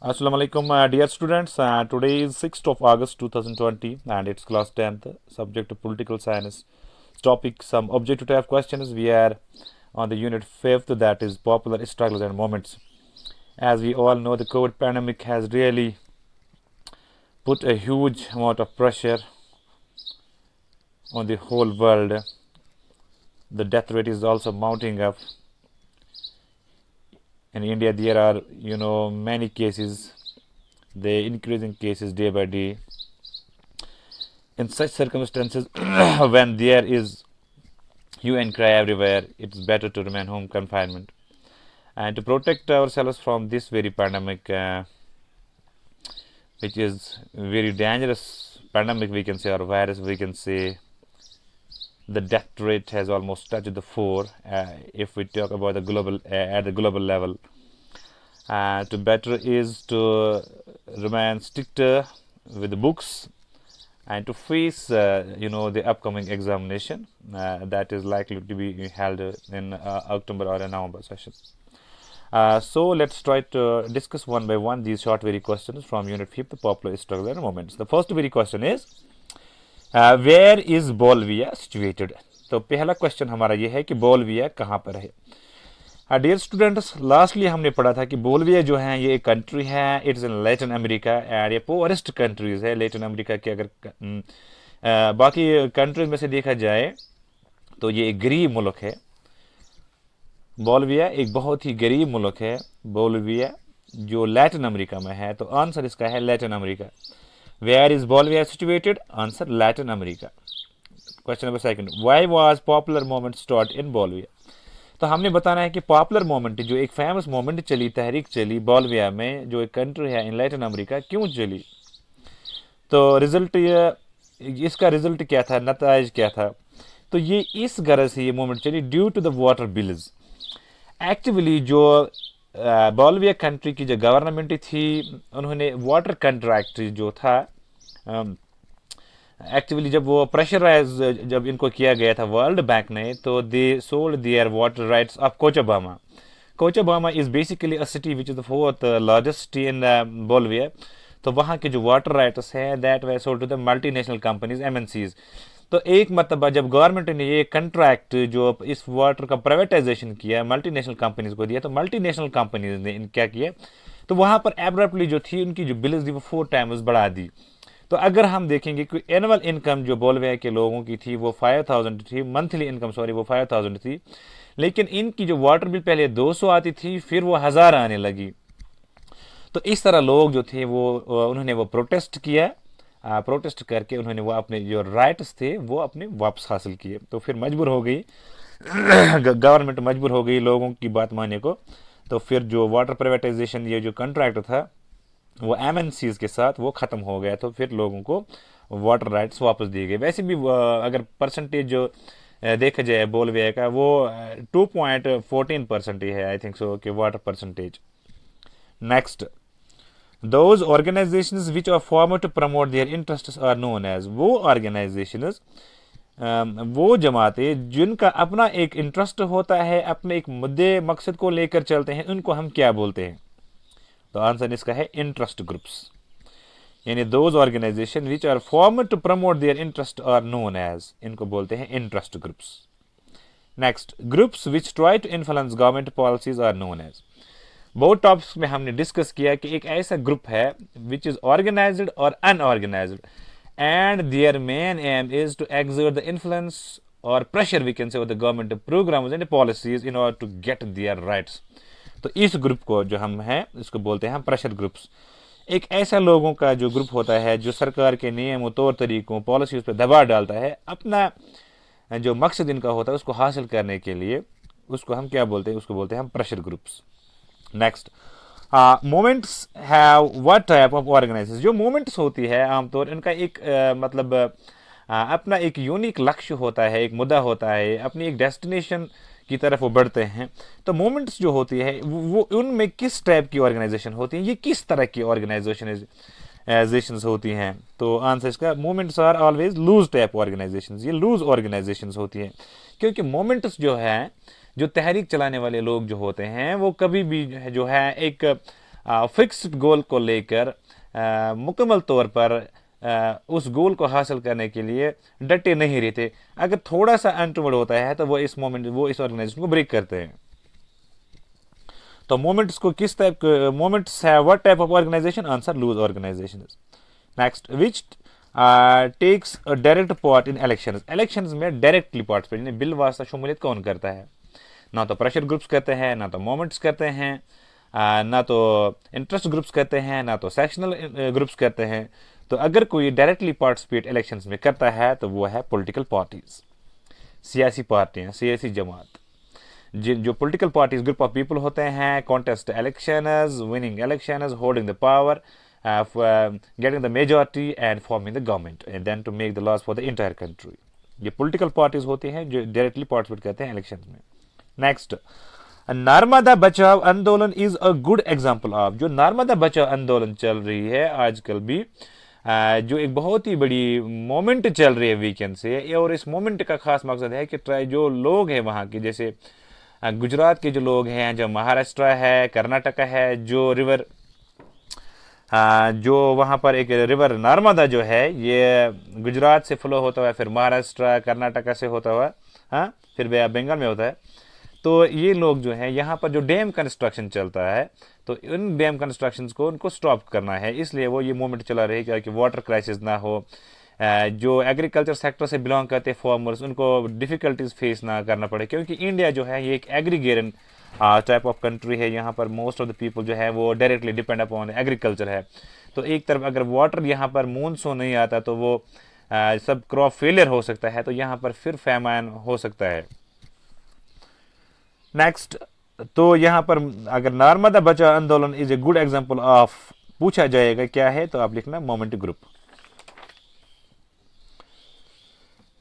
Assalamu alaikum, dear students. Today is 6th of August 2020 and it's class 10th, subject of political science. Topic some objective type questions. We are on the unit 5th, that is popular struggles and moments. As we all know, the COVID pandemic has really put a huge amount of pressure on the whole world. The death rate is also mounting up. In India, there are many cases. They increasing cases day by day. In such circumstances, when there is hue and cry everywhere, it's better to remain home confinement and to protect ourselves from this very pandemic, which is very dangerous pandemic, we can say, or virus, we can say. The death rate has almost touched the 4 if we talk about the global at the global level. To better is to remain stricter with the books and to face the upcoming examination that is likely to be held in October or November session. So let's try to discuss one by one these short very questions from unit 5th, popular struggles and moments. The first very question is where is Bolivia situated. तो पहला question हमारा ये है कि Bolivia कहाँ पर है। Dear students, lastly हमने पढ़ा था कि बोलविया जो है ये एक कंट्री है, it's in Latin America and ये पोअरेस्ट कंट्रीज है लैटिन अमेरिका के। अगर बाकी कंट्रीज में से देखा जाए तो ये एक गरीब मुल्क है। बोलविया एक बहुत ही गरीब मुल्क है, बोलविया जो लैटिन अमेरिका में है। तो आंसर इसका है Latin America. Where is Bolivia situated? Answer Latin America. Question number 2. Why was popular movement start in Bolivia? तो हमने बताना है कि पॉपुलर मोमेंट जो एक फेमस मोमेंट चली, तहरीक चली बोलिविया में, जो एक कंट्री है इन लैटिन अमेरिका, क्यों चली? तो रिजल्ट इसका रिजल्ट क्या था, नताइज क्या था? तो ये इस गरज से ये मूवमेंट चली due to the water bills. Actually जो बोलिविया कंट्री की जो गवर्नमेंट थी, उन्होंने वाटर कंट्रैक्ट जो था, एक्चुअली जब वो प्रेशराइज जब इनको किया गया था वर्ल्ड बैंक ने, तो they sold their water rights of Cochabamba. Cochabamba is basically a city which is the 4th largest city in Bolivia. तो वहाँ के जो वाटर राइट्स हैं दैट वे sold to the multinational companies, MNCs. तो एक मरतबा जब गवर्नमेंट ने ये कंट्रैक्ट जो इस वाटर का प्राइवेटाइजेशन किया, मल्टीनेशनल कंपनीज को दिया, तो मल्टीनेशनल कंपनीज ने क्या किया, तो वहाँ पर एब्रप्टली जो थी उनकी जो बिल्स थी वो 4 टाइम्स बढ़ा दी। तो अगर हम देखेंगे कि एनुअल इनकम जो बोलिविया के लोगों की थी वो 5000 थी, मंथली इनकम वो 5000 थी, लेकिन इनकी जो वाटर बिल पहले 200 आती थी, फिर वो 1000 आने लगी। तो इस तरह लोग जो थे वो उन्होंने वो प्रोटेस्ट किया। प्रोटेस्ट करके उन्होंने वो अपने जो राइट्स थे वो अपने वापस हासिल किए। तो फिर मजबूर हो गई गवर्नमेंट मजबूर हो गई लोगों की बात मानने को। तो फिर जो वाटर प्राइवेटाइजेशन ये जो कॉन्ट्रैक्ट था वो एमएनसीज के साथ वो ख़त्म हो गया। तो फिर लोगों को वाटर राइट्स वापस दिए गए। वैसे भी अगर परसेंटेज जो देखा जाए बोलिविया का, वो 2.14% ही है, आई थिंक सो, कि water percentage. Next, those organizations which are formed to promote their interests are known as, वो organizations वो जमातें जिनका अपना एक इंटरेस्ट होता है, अपने एक मुद्दे मकसद को लेकर चलते हैं, उनको हम क्या बोलते हैं? तो आंसर इसका है इंटरेस्ट ग्रुप्स। यानी those organisation which are formed to promote their interest are known as, इनको बोलते हैं interest groups. Next, groups which try to influence government policies are known as. बहुत टॉपिक्स में हमने डिस्कस किया कि एक ऐसा ग्रुप है विच इज ऑर्गेनाइज्ड और unorganised and their main aim is to exert the influence और pressure, we can say, the government programmes and policies in order to get their rights. तो इस ग्रुप को जो हम हैं इसको बोलते हैं हम प्रेशर ग्रुप्स। एक ऐसा लोगों का जो ग्रुप होता है जो सरकार के नियमों, तौर तरीकों, पॉलिसीज पर दबाव डालता है अपना जो मकसद इनका होता है उसको हासिल करने के लिए, उसको हम क्या बोलते हैं? उसको बोलते हैं हम pressure groups. Next, movements have what type of organisation. जो मोमेंट्स होती है आमतौर इनका एक मतलब अपना एक यूनिक लक्ष्य होता है, एक मुद्दा होता है, अपनी एक डेस्टिनेशन की तरफ वो बढ़ते हैं। तो मोमेंट्स जो होती है वो उनमें किस टाइप की ऑर्गेनाइजेशन होती है, ये किस तरह की ऑर्गेनाइजेशंस होती हैं? तो आंसर इसका, movements are always loose type organisations. ये लूज ऑर्गेनाइजेशंस होती हैं क्योंकि मोमेंट्स जो है, जो तहरीक चलाने वाले लोग जो होते हैं वो कभी भी जो है एक फिक्स्ड गोल को लेकर मुकम्मल तौर पर उस गोल को हासिल करने के लिए डटे नहीं रहते। अगर थोड़ा सा अनटूवर्ड होता है तो वो इस ऑर्गेनाइजेशन को ब्रेक करते हैं। तो मोमेंट्स को किस टाइप मोमेंट्स है what type of organisation? Answer loose organisation. Next, which takes a direct part in elections में डायरेक्टली पार्टिसिपेट बिल वास्ता शमूलियत कौन करता है? ना तो प्रेशर ग्रुप्स करते हैं, ना तो मोमेंट्स करते हैं, ना तो इंटरेस्ट ग्रुप्स करते हैं, ना तो सेक्शनल ग्रुप्स करते हैं। तो अगर कोई डायरेक्टली पार्टिसिपेट इलेक्शंस में करता है तो वो है पॉलिटिकल पार्टीज, सियासी पार्टियां, सियासी जमात। जो political parties group of people होते हैं, contest elections, winning elections, holding the power, getting the majority and forming the government and then to make the laws for the entire country। ये political parties होते हैं जो directly participate करते हैं elections में। Next, Narmada बचाओ आंदोलन is a good example of. जो नर्मदा बचाओ आंदोलन चल रही है आजकल भी, जो एक बहुत ही बड़ी मोमेंट चल रही है वीकेंड से, और इस मोमेंट का खास मकसद है कि जो लोग हैं वहाँ के, जैसे गुजरात के जो लोग हैं, जो महाराष्ट्र है, कर्नाटका है, जो रिवर जो वहाँ पर एक रिवर नर्मदा जो है ये गुजरात से फ्लो होता है, फिर महाराष्ट्र कर्नाटका से होता हुआ, हाँ, फिर बंगाल में होता है। तो ये लोग जो है यहाँ पर जो डैम कंस्ट्रक्शन चलता है, तो इन डैम कंस्ट्रक्शन को उनको स्टॉप करना है, इसलिए वो ये मूवमेंट चला रही है कि वाटर क्राइसिस ना हो। जो एग्रीकल्चर सेक्टर से बिलोंग करते फार्मर्स, उनको डिफ़िकल्टीज फेस ना करना पड़े, क्योंकि इंडिया जो है ये एक एग्रीगेरियन टाइप ऑफ कंट्री है। यहाँ पर मोस्ट ऑफ द पीपल जो है वो डायरेक्टली डिपेंड अपॉन एग्रीकल्चर है। तो एक तरफ अगर वाटर यहाँ पर मूनसून नहीं आता तो वो सब क्रॉप फेलियर हो सकता है, तो यहाँ पर फिर फैमाइन हो सकता है। नेक्स्ट, तो यहाँ पर अगर नर्मदा बचाओ आंदोलन is a good example of पूछा जाएगा क्या है, तो आप लिखना moment group.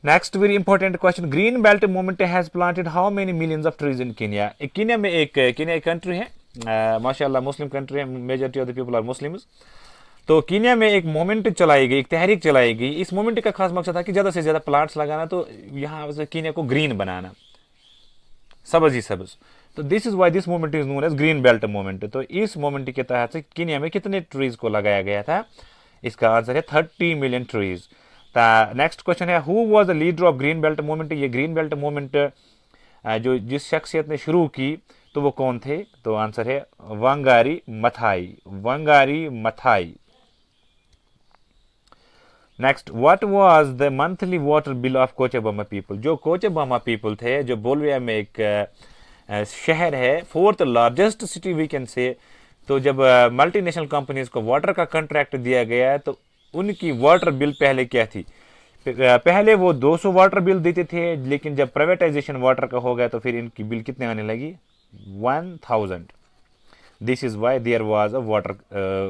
Next, very important question, green belt movement has planted how many millions of trees in Kenya. Kenya में केन्या एक कंट्री है, माशाल्लाह मुस्लिम कंट्री है, majority of the people are Muslims. तो केन्या में एक मूवमेंट चलाई गई, एक तहरीक चलाई गई। इस मूवमेंट का खास मकसद था कि ज़्यादा से ज़्यादा प्लांट्स लगाना, तो यहाँ से केन्या को ग्रीन बनाना, सबज ही सबज। तो this is why this movement is known as green belt movement. तो इस मूवमेंट के तहत से केन्या में कितने ट्रीज को लगाया गया था? इसका आंसर है 30 मिलियन ट्रीज। नेक्स्ट क्वेश्चन है, who was the leader of green belt movement. ये ग्रीन बेल्ट मूवमेंट जो जिस शख्सियत ने शुरू की तो वो कौन थे? तो आंसर है Wangari Maathai, Wangari Maathai. Next, what was the monthly water bill of Cochabamba people. जो कोचाबम्बा पीपल थे, जो बोलविया में एक शहर है, fourth largest city we can say. तो जब मल्टीनेशनल कंपनीज को वाटर का कॉन्ट्रैक्ट दिया गया तो उनकी वाटर बिल पहले क्या थी? पहले वो 200 वाटर बिल देते थे, लेकिन जब प्राइवेटाइजेशन वाटर का हो गया तो फिर इनकी बिल कितने आने लगी? 1000। This is why there was a water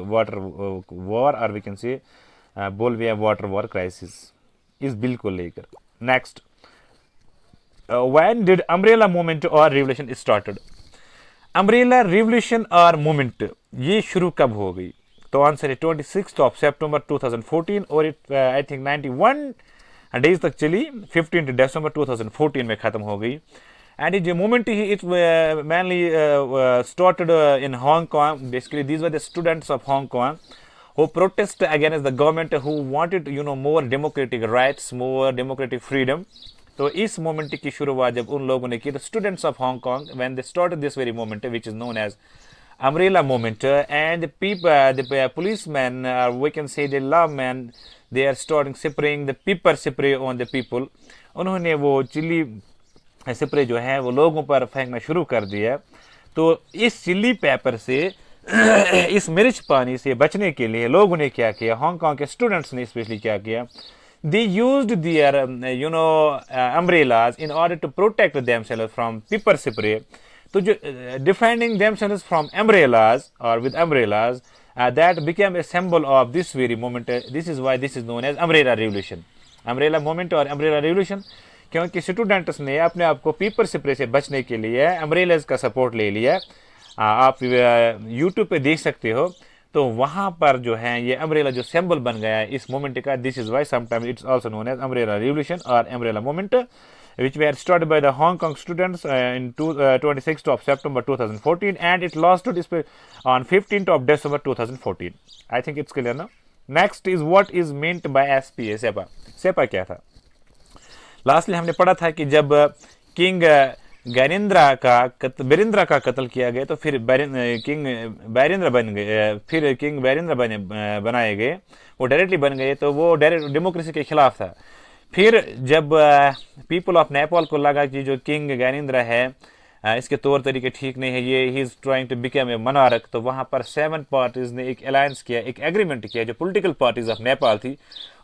war, और we can say Bolivia water war crisis इस बिल को लेकर। Next, when did umbrella movement और रिवोल्यूशन स्टार्टेड। अम्ब्रेला रिवोल्यूशन और मूवमेंट ये शुरू कब हो गई? तो आंसर है 26 सितंबर 2014, और इट आई थिंक 91 डेज तक चली, 15 दिसंबर 2014 में खत्म हो गई। एंड ये movement he it mainly started in Hong Kong. Basically these were the students of Hong Kong who protested against the government, who wanted more democratic rights, more democratic freedom. तो इस moment की शुरुआत जब उन लोगों ने की, the students of Hong Kong, when they started this very movement which is known as umbrella movement, and the people, the policemen, we can say the lawmen, they are starting spraying the pepper spray on the people. उन्होंने वो chilli spray जो है वो लोगों पर फेंकना शुरू कर दिया। तो इस चिल्ली पेपर से इस मिर्च पानी से बचने के लिए लोगों ने क्या किया, हांगकांग के स्टूडेंट्स ने स्पेशली क्या किया, they used their umbrellas in order to protect themselves from pepper spray. तो जो defending themselves from umbrellas or with umbrellas, that became a symbol of this very moment. This is why this is known as umbrella revolution, umbrella movement और umbrella revolution, क्योंकि students ने अपने आप को paper spray से बचने के लिए अम्ब्रेलाज का सपोर्ट ले लिया। आप यूट्यूब पे देख सकते हो, तो वहाँ पर जो है ये अम्ब्रेला जो सिंबल बन गया है इस मोमेंट का। This is why sometimes it's also known as umbrella revolution और umbrella moment, which were started by the Hong Kong students in 26th of September 2014, and it lost to display on 15th of December 2014. I think it's clear now. Next is what is meant by SPA, SEPA. SEPA क्या था? Lastly हमने पढ़ा था कि जब king बेरिंद्रा का कत्ल किया गया तो फिर किंग बेरिंद्रा बनाए गए, वो डायरेक्टली बन गए, तो वो डायरेक्ट डेमोक्रेसी के खिलाफ था। फिर जब पीपल ऑफ नेपाल को लगा कि जो किंग ज्ञानेंद्र है इसके तौर तरीके ठीक नहीं है, ये ही is trying to become a monarch, तो वहाँ पर 7 पार्टीज ने एक अलायंस किया, एक एग्रीमेंट किया। जो पॉलिटिकल पार्टीज ऑफ नेपाल थी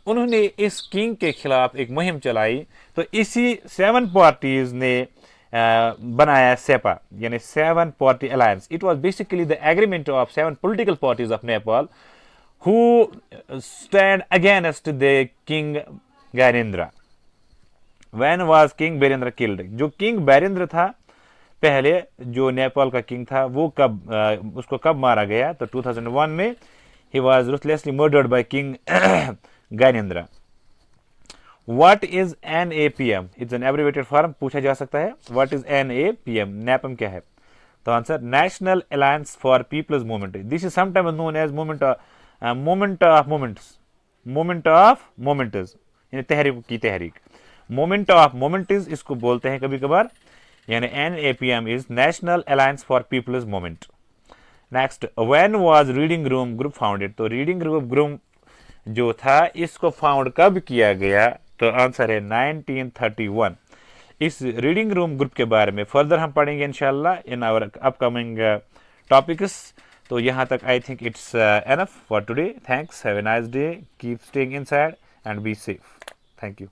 उन्होंने इस किंग के खिलाफ एक मुहिम चलाई, तो इसी 7 पार्टीज ने बनाया सेपा, यानी 7 party alliance. It was basically the agreement of 7 political parties of Nepal who stand against the king Gyanendra. When was king Birendra killed? जो किंग बेरेंद्र था पहले, जो नेपाल का किंग था, वो उसको कब मारा गया? तो 2001 में he was ruthlessly murdered by king Gyanendra. What is NAPM? It's an abbreviated form, पूछा जा सकता है। What is NAPM? नैपम क्या है? तो answer national alliance for people's movement. This is sometimes known as movement of moments, यानी तहरीक की तहरीक। मोमेंट ऑफ मोमेंट्स इसको बोलते हैं कभी कभार, यानी NAPM is national alliance for people's movement. Next, when was reading room group founded? तो रीडिंग रूम ग्रुप जो था इसको फाउंड कब किया गया? तो आंसर है 1931। इस रीडिंग रूम ग्रुप के बारे में फर्दर हम पढ़ेंगे इंशाल्लाह इन आवर अपकमिंग टॉपिक्स। तो यहाँ तक I think it's enough for today. Thanks, have a nice day, keep staying inside and be safe. Thank you.